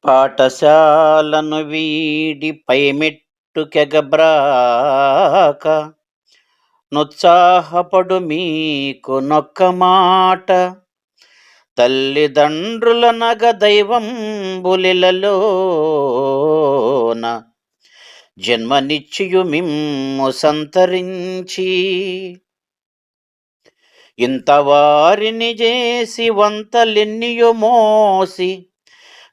పాఠశాలను వీడి పైమెట్టుకెగబ్రాక నుత్సాహపడు మీకు నొక్క మాట. తల్లిదండ్రుల నగ దైవంబులిలలోన జన్మనిచ్చియు మిమ్ము సంతరించి. ఇంతవారిని చేసి వంతలెన్నియు మోసి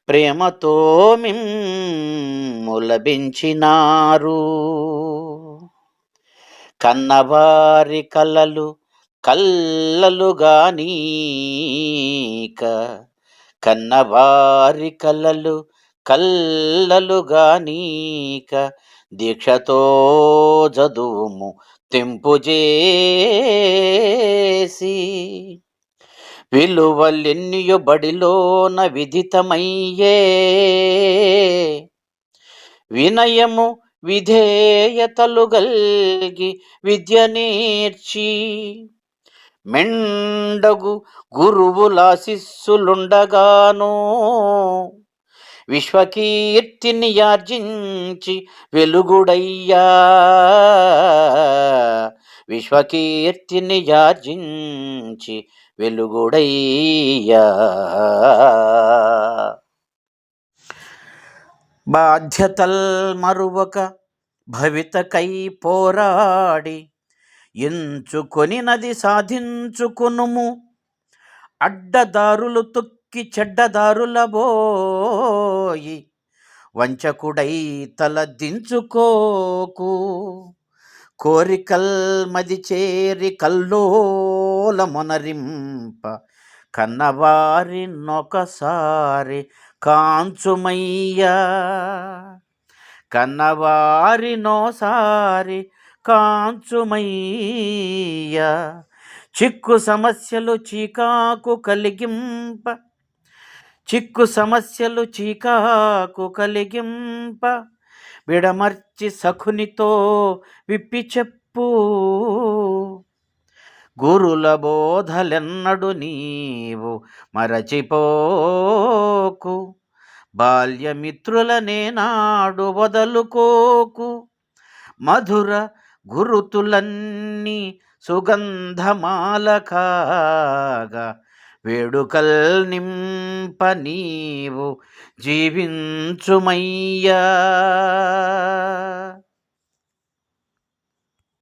ప్రేమతో మిమ్ము లభించినారు. కన్నవారి కలలు కల్లలుగానీక, కన్నవారి కలలు కల్లలుగానీక, దీక్షతో చదువుము తెంపు చేసి. విలువలెన్నియు బడిలోన విదితమయ్యే, వినయము విధేయతలు గల్గి విద్య నేర్చి. మెండగు గురువులాశిస్సులుండగాను విశ్వకీర్తిని యార్జించి వెలుగుడయ్యా, విశ్వకీర్తిని యార్జించి వెలుగుడయ్యా. బాధ్యతల్ మరువక భవితకై పోరాడి ఎంచుకొనినది సాధించుకొనుము. అడ్డదారులు తొక్కి చెడ్డదారుల బోయి వంచకుడై తల దించుకోకు. కోరికల్ మది చేరి కల్లోల మొనరింప కన్నవారి నొకసారి కాంచుమయ్యా, కన్నవారి నోసారి కాంచుమయ్యా. చిక్కు సమస్యలు చీకాకు కలిగింప, చిక్కు సమస్యలు చీకాకు కలిగింప, విడమర్చి సఖునితో విప్పి చెప్పు. గురుల బోధలెన్నడు నీవు మరచిపోకు, బాల్యమిత్రులనే నాడు వదలుకోకు. మధుర గురుతులన్నీ సుగంధమాల కాగా, వేడుకల్ నింప నీవు జీవించుమయ్యా.